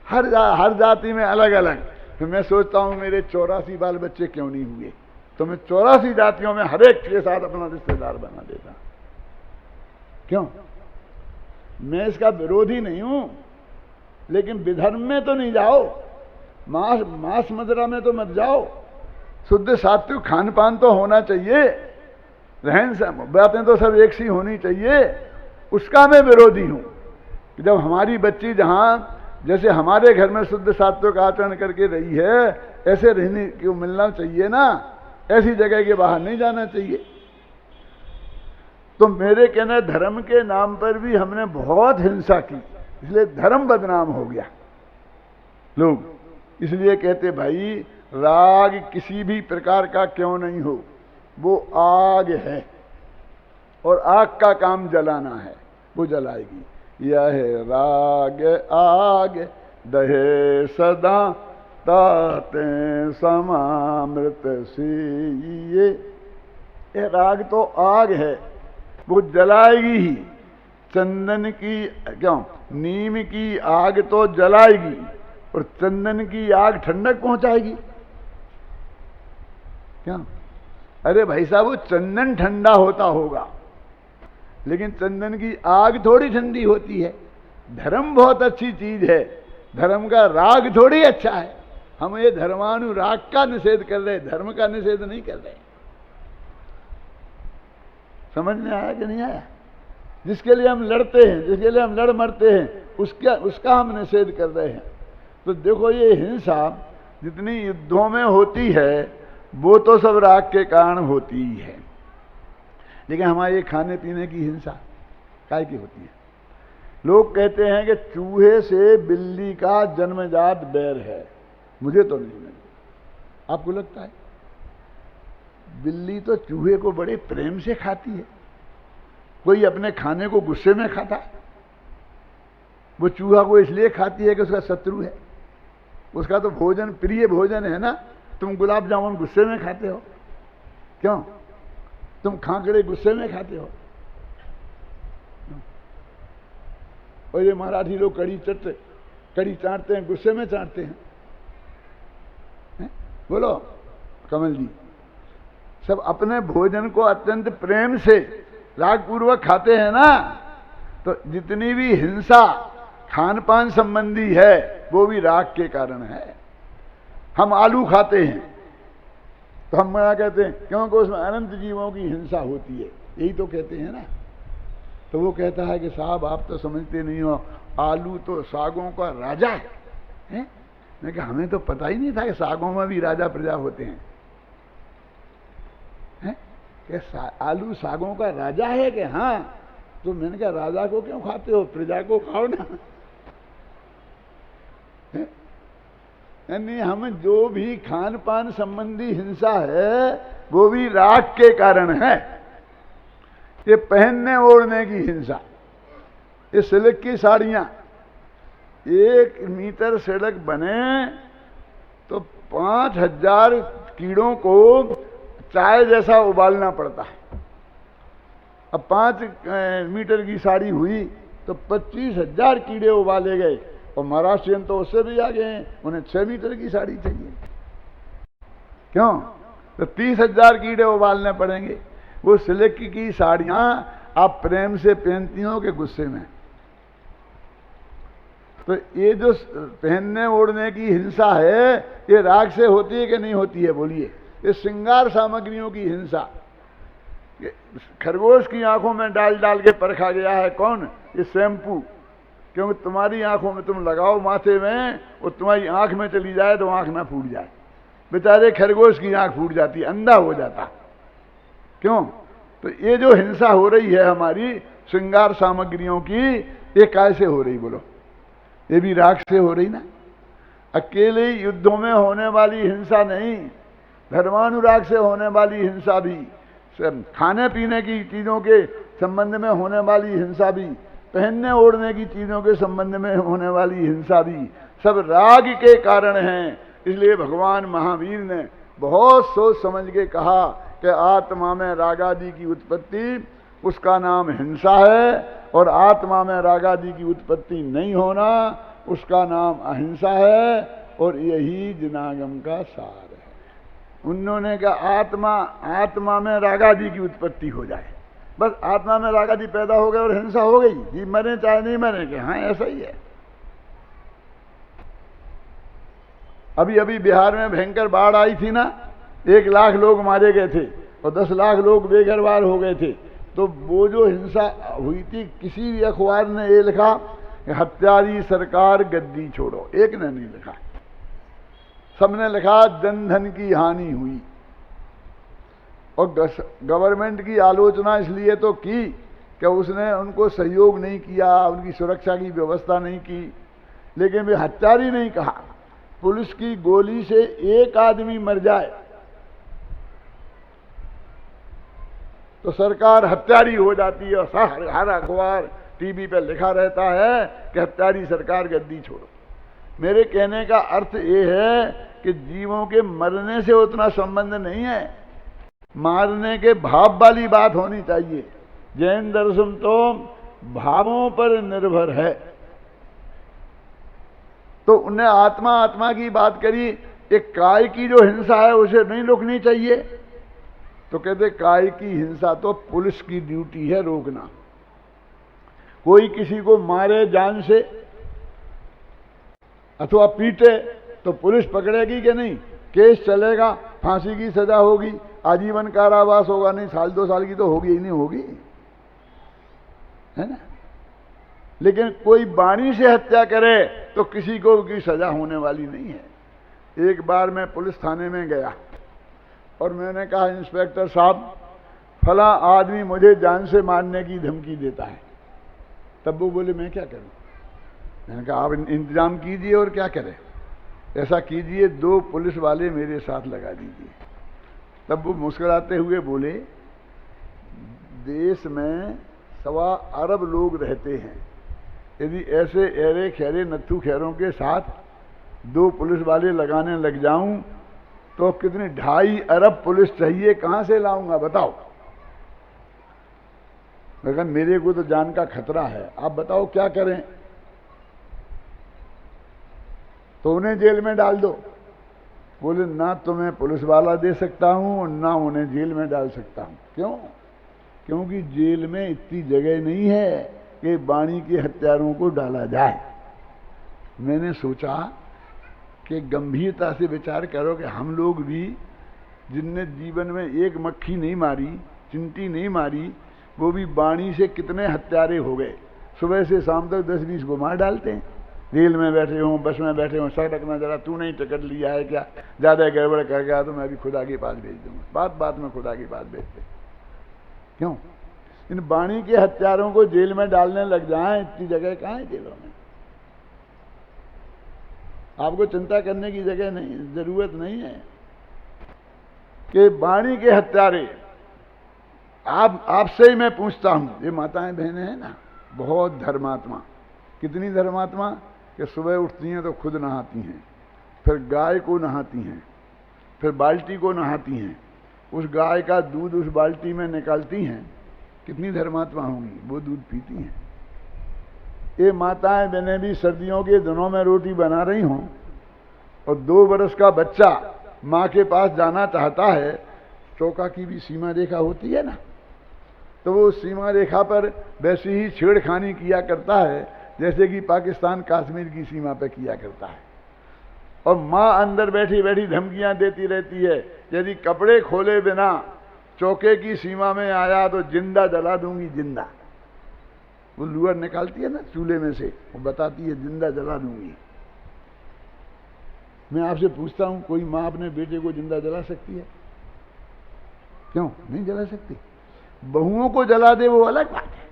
हर जाति में अलग अलग। तो मैं सोचता हूं मेरे 84 बाल बच्चे क्यों नहीं हुए, तो मैं 84 जातियों में हर एक के साथ अपना रिश्तेदार बना देता। क्यों? मैं इसका विरोधी नहीं हूं, लेकिन विधर्म में तो नहीं जाओ, मांस मदिरा में तो मत जाओ। शुद्ध सात्विक खान पान तो होना चाहिए, रहन सहन बातें तो सब एक सी होनी चाहिए। उसका मैं विरोधी हूं कि जब हमारी बच्ची जहां जैसे हमारे घर में शुद्ध सात्विक आचरण करके रही है, ऐसे रहने को मिलना चाहिए ना, ऐसी जगह के बाहर नहीं जाना चाहिए। तो मेरे कहने धर्म के नाम पर भी हमने बहुत हिंसा की, इसलिए धर्म बदनाम हो गया। लोग इसलिए कहते भाई राग किसी भी प्रकार का क्यों नहीं हो, वो आग है और आग का काम जलाना है, वो जलाएगी। यह राग आग दहे सदा ताते समामृत से। ये राग तो आग है, वो जलाएगी ही। चंदन की क्यों, नीम की आग तो जलाएगी और चंदन की आग ठंडक पहुंचाएगी क्या? अरे भाई साहब, वो चंदन ठंडा होता होगा, लेकिन चंदन की आग थोड़ी ठंडी होती है। धर्म बहुत अच्छी चीज है, धर्म का राग थोड़ी अच्छा है। हम ये धर्मानुराग का निषेध कर रहे, धर्म का निषेध नहीं कर रहे। समझ में आया कि नहीं आया? जिसके लिए हम लड़ते हैं, जिसके लिए हम लड़ मरते हैं, उसका हम निषेध कर रहे हैं। तो देखो, ये हिंसा जितनी युद्धों में होती है, वो तो सब राग के कारण होती ही है, लेकिन हमारे ये खाने पीने की हिंसा काय की होती है? लोग कहते हैं कि चूहे से बिल्ली का जन्मजात बैर है। मुझे तो नहीं लगता। आपको लगता है? बिल्ली तो चूहे को बड़े प्रेम से खाती है। कोई अपने खाने को गुस्से में खाता है? वो चूहा को इसलिए खाती है कि उसका शत्रु है। उसका तो भोजन प्रिय भोजन है ना। तुम गुलाब जामुन गुस्से में खाते हो, क्यों? तुम खाकड़े गुस्से में खाते हो। और ये मराठी लोग कड़ी चाटते हैं, गुस्से में चाटते हैं। बोलो कमल जी, सब अपने भोजन को अत्यंत प्रेम से राग पूर्वक खाते हैं ना। तो जितनी भी हिंसा खान पान संबंधी है, वो भी राग के कारण है। हम आलू खाते हैं तो हम क्या कहते हैं? क्योंकि उसमें अनंत जीवों की हिंसा होती है, यही तो कहते हैं ना। तो वो कहता है कि साहब आप तो समझते नहीं हो, आलू तो सागों का राजा है। मैं कहा हमें तो पता ही नहीं था कि सागों में भी राजा प्रजा होते हैं। आलू सागों का राजा है कि हाँ? तो मैंने कहा राजा को क्यों खाते हो, प्रजा को खाओ ना। यानी हम जो भी खान पान संबंधी हिंसा है, वो भी राग के कारण है। ये पहनने ओढ़ने की हिंसा, ये सिल्क की साड़ियां, 1 मीटर सिल्क बने तो 5000 कीड़ों को चाय जैसा उबालना पड़ता है। अब 5 मीटर की साड़ी हुई तो 25,000 कीड़े उबाले गए। और महाराष्ट्रियन तो उससे भी आगे हैं, उन्हें 6 मीटर की साड़ी चाहिए। क्यों? तो 30,000 कीड़े उबालने पड़ेंगे। वो सिल्क की साड़ियां आप प्रेम से पहनती हो कि गुस्से में? तो ये जो पहनने ओढ़ने की हिंसा है, ये राग से होती है कि नहीं होती है? बोलिए। ये श्रृंगार सामग्रियों की हिंसा, खरगोश की आंखों में डाल डाल के परखा गया है। कौन? ये शैम्पू। क्योंकि तुम्हारी आंखों में तुम लगाओ माथे में, और तुम्हारी आंख में चली जाए तो आंख ना फूट जाए। बेचारे खरगोश की आंख फूट जाती, अंधा हो जाता। क्यों? तो ये जो हिंसा हो रही है हमारी श्रृंगार सामग्रियों की, ये काय से हो रही बोलो? ये भी राग से हो रही ना। अकेले युद्धों में होने वाली हिंसा नहीं, धर्मानुराग से होने वाली हिंसा भी, खाने पीने की चीजों के संबंध में होने वाली हिंसा भी, पहनने ओढ़ने की चीजों के संबंध में होने वाली हिंसा भी, सब राग के कारण हैं। इसलिए भगवान महावीर ने बहुत सोच समझ के कहा कि आत्मा में रागादि की उत्पत्ति, उसका नाम हिंसा है, और आत्मा में रागादि की उत्पत्ति नहीं होना, उसका नाम अहिंसा है, और यही जिनागम का सार है। उन्होंने कहा आत्मा में रागादि की उत्पत्ति हो जाए, बस आत्मा में रागादि पैदा हो गए और हिंसा हो गई, जी मरे चाहे नहीं मरे। कि हाँ ऐसा ही है। अभी अभी बिहार में भयंकर बाढ़ आई थी ना, 1 लाख लोग मारे गए थे और 10 लाख लोग बेघरबार हो गए थे। तो वो जो हिंसा हुई थी, किसी भी अखबार ने ये लिखा कि हत्यारी सरकार गद्दी छोड़ो, एक ने नहीं लिखा। सबने लिखा जन धन की हानि हुई। और गवर्नमेंट की आलोचना इसलिए तो की कि उसने उनको सहयोग नहीं किया, उनकी सुरक्षा की व्यवस्था नहीं की, लेकिन वे हत्यारी नहीं कहा। पुलिस की गोली से एक आदमी मर जाए तो सरकार हत्यारी हो जाती है, और हर अखबार टीवी पे लिखा रहता है कि हत्यारी सरकार गद्दी छोड़ो। मेरे कहने का अर्थ ये है कि जीवों के मरने से उतना संबंध नहीं है, मारने के भाव वाली बात होनी चाहिए। जैन दर्शन तो भावों पर निर्भर है। तो उन्हें आत्मा की बात करी, एक काय की जो हिंसा है उसे नहीं रोकनी चाहिए। तो कहते काय की हिंसा तो पुलिस की ड्यूटी है रोकना। कोई किसी को मारे जान से अथवा पीटे तो पुलिस पकड़ेगी कि नहीं? केस चलेगा, फांसी की सजा होगी, आजीवन कारावास होगा, नहीं 1-2 साल की तो होगी ही नहीं होगी, है ना। लेकिन कोई वाणी से हत्या करे तो किसी को की सजा होने वाली नहीं है। एक बार मैं पुलिस थाने में गया और मैंने कहा, इंस्पेक्टर साहब फला आदमी मुझे जान से मारने की धमकी देता है। तब वो बोले मैं क्या करूं? मैंने कहा आप इंतजाम कीजिए और क्या करें, ऐसा कीजिए 2 पुलिस वाले मेरे साथ लगा दीजिए। तब वो मुस्कुराते हुए बोले, देश में 1.25 अरब लोग रहते हैं, यदि ऐसे एरे खैरे नत्थू खैरों के साथ 2 पुलिस वाले लगाने लग जाऊं तो कितनी 2.5 अरब पुलिस चाहिए, कहां से लाऊंगा बताओ। लेकिन मेरे को तो जान का खतरा है, आप बताओ क्या करें। तो उन्हें जेल में डाल दो। बोले ना तुम्हें पुलिस वाला दे सकता हूं ना उन्हें जेल में डाल सकता हूं। क्यों? क्योंकि जेल में इतनी जगह नहीं है कि वाणी के हत्यारों को डाला जाए। मैंने सोचा कि गंभीरता से विचार करो कि हम लोग भी, जिनने जीवन में एक मक्खी नहीं मारी, चिंटी नहीं मारी, वो भी वाणी से कितने हत्यारे हो गए। सुबह से शाम तक 10-20 को मार डालते हैं। रेल में बैठे हों, बस में बैठे हों, सर रखना जरा, तू नहीं टिकट लिया है क्या, ज्यादा गड़बड़ कर गया तो मैं अभी खुदा के पास भेज दूंगा। बात बात में खुदा के पास भेजते। क्यों? इन वाणी के हत्यारों को जेल में डालने लग जाएं, इतनी जगह कहां है जेलों में। आपको चिंता करने की जगह नहीं, जरूरत नहीं है कि वाणी के हत्यारे। आपसे ही मैं पूछता हूं, ये माताएं बहनें हैं ना, बहुत धर्मात्मा। कितनी धर्मात्मा कि सुबह उठती हैं तो खुद नहाती हैं, फिर गाय को नहाती हैं, फिर बाल्टी को नहाती हैं, उस गाय का दूध उस बाल्टी में निकालती हैं। कितनी धर्मात्मा होंगी, वो दूध पीती हैं। ये माताएं बहनें भी सर्दियों के दिनों में रोटी बना रही हों और 2 वर्ष का बच्चा माँ के पास जाना चाहता है, चौका की भी सीमा रेखा होती है ना, तो वो सीमा रेखा पर वैसी ही छेड़खानी किया करता है जैसे कि पाकिस्तान कश्मीर की सीमा पर किया करता है। और माँ अंदर बैठी बैठी धमकियां देती रहती है, यदि कपड़े खोले बिना चौके की सीमा में आया तो जिंदा जला दूंगी, जिंदा। वो लुअर निकालती है ना चूल्हे में से, वो बताती है जिंदा जला दूंगी। मैं आपसे पूछता हूं, कोई माँ अपने बेटे को जिंदा जला सकती है? क्यों नहीं जला सकती? बहुओं को जला दे वो अलग बात है,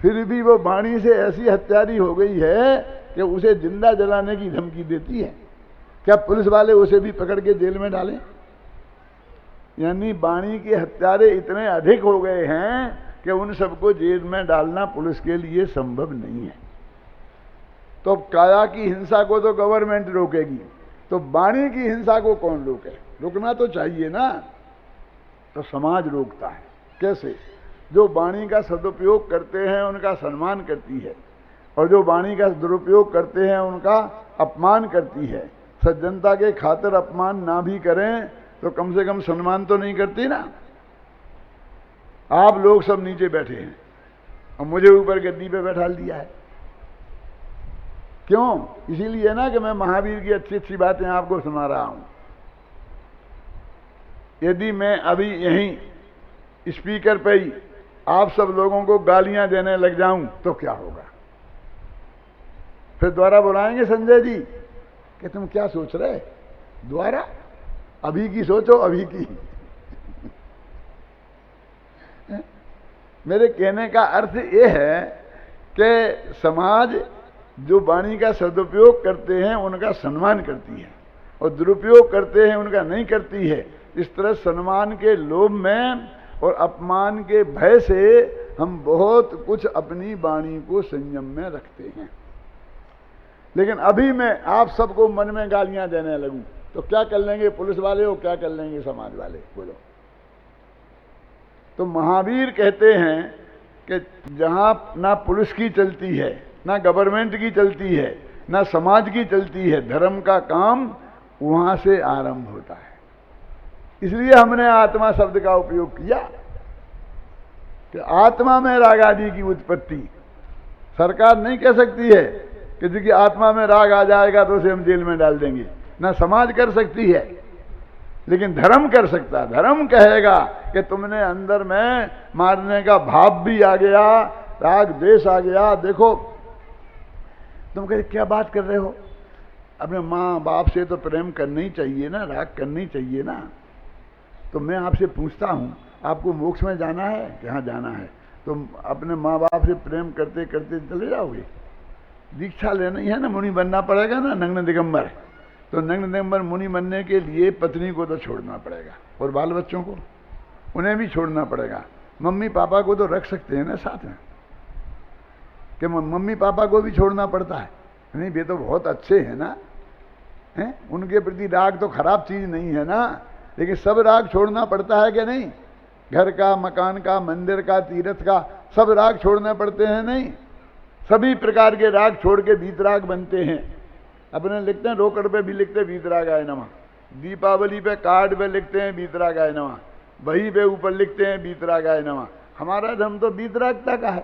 फिर भी वो वाणी से ऐसी हत्यारी हो गई है कि उसे जिंदा जलाने की धमकी देती है। क्या पुलिस वाले उसे भी पकड़ के जेल में डालें? यानी वाणी के हत्यारे इतने अधिक हो गए हैं कि उन सबको जेल में डालना पुलिस के लिए संभव नहीं है। तो काया की हिंसा को तो गवर्नमेंट रोकेगी, तो वाणी की हिंसा को कौन रोके? रुकना तो चाहिए ना। तो समाज रोकता है। कैसे? जो वाणी का सदुपयोग करते हैं उनका सम्मान करती है, और जो वाणी का दुरुपयोग करते हैं उनका अपमान करती है। सज्जनता के खातिर अपमान ना भी करें तो कम से कम सम्मान तो नहीं करती ना। आप लोग सब नीचे बैठे हैं और मुझे ऊपर गद्दी पे बैठा दिया है। क्यों? इसीलिए ना कि मैं महावीर की अच्छी अच्छी बातें आपको सुना रहा हूं। यदि मैं अभी यहीं स्पीकर पे ही आप सब लोगों को गालियां देने लग जाऊं तो क्या होगा? फिर दोबारा बुलाएंगे संजय जी कि तुम क्या सोच रहे? दोबारा अभी की सोचो, अभी की। मेरे कहने का अर्थ यह है कि समाज जो वाणी का सदुपयोग करते हैं उनका सम्मान करती है और दुरुपयोग करते हैं उनका नहीं करती है। इस तरह सम्मान के लोभ में और अपमान के भय से हम बहुत कुछ अपनी वाणी को संयम में रखते हैं। लेकिन अभी मैं आप सबको मन में गालियां देने लगूं तो क्या कर लेंगे पुलिस वाले और क्या कर लेंगे समाज वाले? बोलो। तो महावीर कहते हैं कि जहां ना पुलिस की चलती है, ना गवर्नमेंट की चलती है, ना समाज की चलती है, धर्म का काम वहां से आरंभ होता है। इसलिए हमने आत्मा शब्द का उपयोग किया कि आत्मा में राग आदि की उत्पत्ति सरकार नहीं कह सकती है कि जिसकी आत्मा में राग आ जाएगा तो उसे हम जेल में डाल देंगे, ना समाज कर सकती है, लेकिन धर्म कर सकता है। धर्म कहेगा कि तुमने अंदर में मारने का भाव भी आ गया, राग द्वेष आ गया। देखो तुम कहे क्या बात कर रहे हो? अपने माँ बाप से तो प्रेम करना ही चाहिए ना, राग करनी चाहिए ना। तो मैं आपसे पूछता हूँ, आपको मोक्ष में जाना है? कहाँ जाना है? तो अपने माँ बाप से प्रेम करते करते चले जाओगे? दीक्षा लेना ही है ना, मुनि बनना पड़ेगा ना, नग्न दिगंबर। तो नग्न दिगंबर मुनि बनने के लिए पत्नी को तो छोड़ना पड़ेगा और बाल बच्चों को उन्हें भी छोड़ना पड़ेगा। मम्मी पापा को तो रख सकते हैं ना साथ में, कि मम्मी पापा को भी छोड़ना पड़ता है? नहीं, वे तो बहुत अच्छे हैं ना, हैं? उनके प्रति राग तो खराब चीज नहीं है ना, लेकिन सब राग छोड़ना पड़ता है कि नहीं? घर का, मकान का, मंदिर का, तीर्थ का, सब राग छोड़ने पड़ते हैं नहीं? सभी प्रकार के राग छोड़ के वीतराग बनते हैं। अपने लिखते हैं रोकड़ पे भी लिखते हैं वीतरागाय नमः, दीपावली पे कार्ड पे लिखते हैं वीतरागाय नमः, बही पे ऊपर लिखते हैं वीतरागाय नमः। हमारा धर्म तो वीतरागता का है।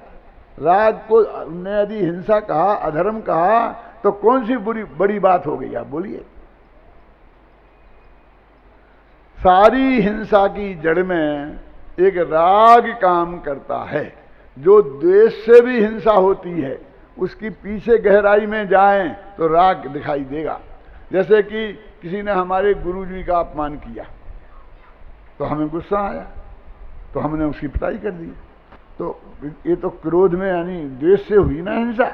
राग को ने यदि हिंसा कहा, अधर्म कहा, तो कौन सी बड़ी बात हो गई? आप बोलिए। सारी हिंसा की जड़ में एक राग काम करता है। जो द्वेष से भी हिंसा होती है उसकी पीछे गहराई में जाएं तो राग दिखाई देगा। जैसे कि किसी ने हमारे गुरु जी का अपमान किया तो हमें गुस्सा आया, तो हमने उसकी पिटाई कर दी। तो ये तो क्रोध में यानी द्वेष से हुई ना हिंसा।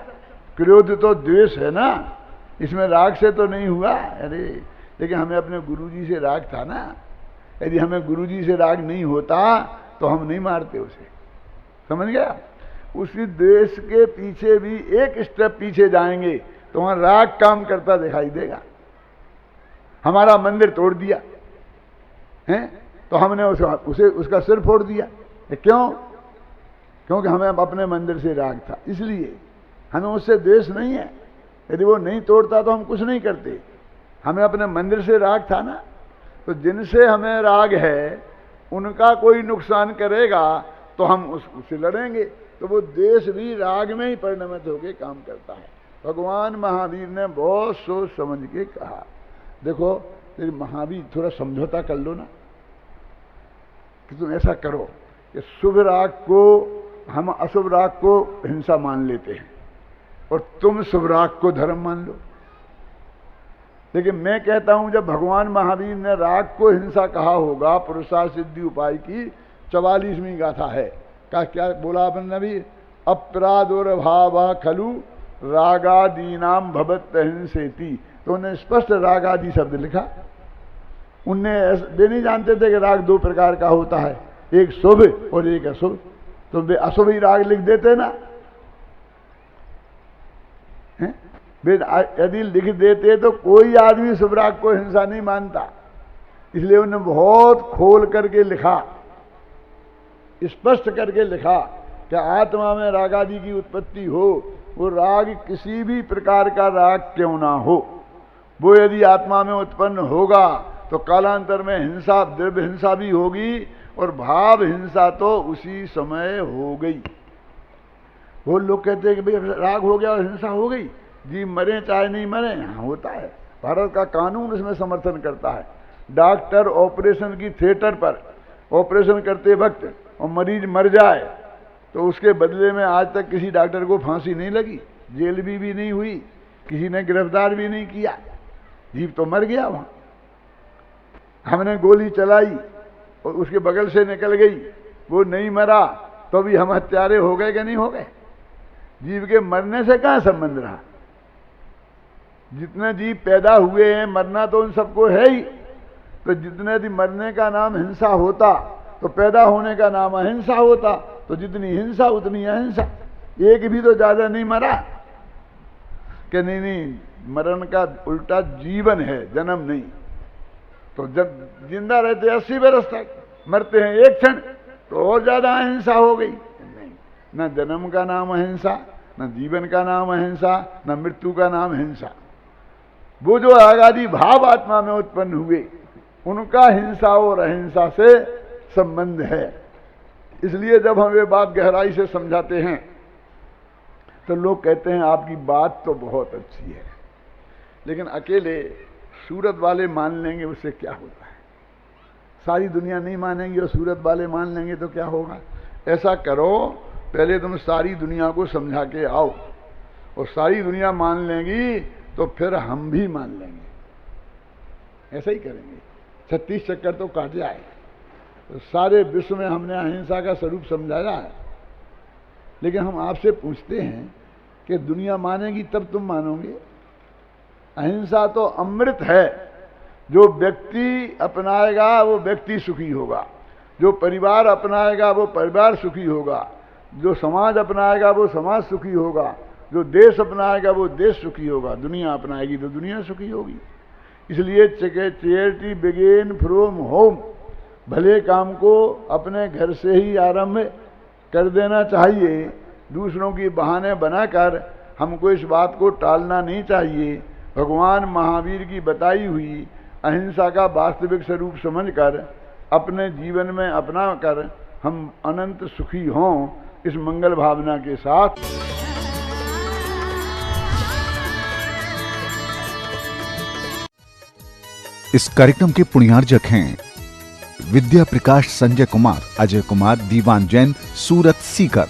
क्रोध तो द्वेष है ना, इसमें राग से तो नहीं हुआ। अरे लेकिन हमें अपने गुरु जी से राग था ना। यदि हमें गुरु जी से राग नहीं होता तो हम नहीं मारते उसे। समझ गया? उसी द्वेष के पीछे भी एक स्टेप पीछे जाएंगे तो वहां राग काम करता दिखाई देगा। हमारा मंदिर तोड़ दिया है तो हमने उसे उसका सिर फोड़ दिया। क्यों? क्योंकि हमें अपने मंदिर से राग था, इसलिए हमें उससे द्वेष नहीं है। यदि वो नहीं तोड़ता तो हम कुछ नहीं करते। हमें अपने मंदिर से राग था ना। तो जिनसे हमें राग है उनका कोई नुकसान करेगा तो हम उससे लड़ेंगे। तो वो द्वेष भी राग में ही परिणमित होकर काम करता है। भगवान महावीर ने बहुत सोच समझ के कहा। देखो तेरी महावीर थोड़ा समझौता कर लो ना, कि तुम ऐसा करो कि शुभ राग को हम अशुभ राग को हिंसा मान लेते हैं और तुम शुभ राग को धर्म मान लो। लेकिन मैं कहता हूं जब भगवान महावीर ने राग को हिंसा कहा होगा, पुरुषार्थ सिद्धि उपाय की 44वीं गाथा है। क्या बोला आपने नबी? अप्रादुर्भाव खलु रागादीनाम भवत हिंसेति। तो उन्हें स्पष्ट रागादि शब्द लिखा। उनने वे नहीं जानते थे कि राग दो प्रकार का होता है, एक शुभ और एक अशुभ। तो वे अशुभ ही राग लिख देते ना, वे यदि लिख देते तो कोई आदमी शुभ राग को हिंसा नहीं मानता। इसलिए उन्होंने बहुत खोल करके लिखा, स्पष्ट करके लिखा कि आत्मा में रागादि की उत्पत्ति हो, वो राग किसी भी प्रकार का राग क्यों ना हो, वो यदि आत्मा में उत्पन्न होगा तो कालांतर में हिंसा, द्रव्य हिंसा भी होगी और भाव हिंसा तो उसी समय हो गई। वो लोग कहते हैं कि भाई राग हो गया और हिंसा हो गई, जी मरे चाहे नहीं मरे। हाँ होता है, भारत का कानून इसमें समर्थन करता है। डॉक्टर ऑपरेशन की थिएटर पर ऑपरेशन करते वक्त और मरीज मर जाए तो उसके बदले में आज तक किसी डॉक्टर को फांसी नहीं लगी, जेल भी नहीं हुई, किसी ने गिरफ्तार भी नहीं किया, जीव तो मर गया वहां। हमने गोली चलाई और उसके बगल से निकल गई, वो नहीं मरा तो भी हम हत्यारे हो गए कि नहीं हो गए? जीव के मरने से कहां संबंध रहा? जितने जीव पैदा हुए हैं मरना तो उन सबको है ही। तो जितने भी मरने का नाम हिंसा होता तो पैदा होने का नाम अहिंसा होता, तो जितनी हिंसा उतनी अहिंसा। एक भी तो ज्यादा नहीं मरा कि नहीं, मरण का उल्टा जीवन है, जन्म नहीं। तो जब जिंदा रहते 80 बरस तक, मरते हैं एक क्षण, तो और ज्यादा अहिंसा हो गई। नहीं, न जन्म का नाम अहिंसा, न जीवन का नाम अहिंसा, न मृत्यु का नाम हिंसा। वो जो आगादी भाव आत्मा में उत्पन्न हुए उनका हिंसा और अहिंसा से संबंध है। इसलिए जब हम ये बात गहराई से समझाते हैं तो लोग कहते हैं आपकी बात तो बहुत अच्छी है, लेकिन अकेले सूरत वाले मान लेंगे उससे क्या होता है? सारी दुनिया नहीं मानेगी और सूरत वाले मान लेंगे तो क्या होगा? ऐसा करो, पहले तुम सारी दुनिया को समझा के आओ, और सारी दुनिया मान लेंगी तो फिर हम भी मान लेंगे। ऐसा ही करेंगे। 36 चक्कर तो काट जाए। तो सारे विश्व में हमने अहिंसा का स्वरूप समझाया है, लेकिन हम आपसे पूछते हैं कि दुनिया मानेगी तब तुम मानोगे? अहिंसा तो अमृत है, जो व्यक्ति अपनाएगा वो व्यक्ति सुखी होगा, जो परिवार अपनाएगा वो परिवार सुखी होगा, जो समाज अपनाएगा वो समाज सुखी होगा, जो देश अपनाएगा वो देश सुखी होगा, दुनिया अपनाएगी तो दुनिया सुखी होगी। इसलिए चैरिटी बिगिन फ्रॉम होम। भले काम को अपने घर से ही आरंभ कर देना चाहिए, दूसरों की बहाने बनाकर हमको इस बात को टालना नहीं चाहिए। भगवान महावीर की बताई हुई अहिंसा का वास्तविक स्वरूप समझकर अपने जीवन में अपना कर हम अनंत सुखी हों, इस मंगल भावना के साथ। इस कार्यक्रम के पुण्यार्जक हैं विद्या प्रकाश संजय कुमार, अजय कुमार, दीवान जैन, सूरत सीकर।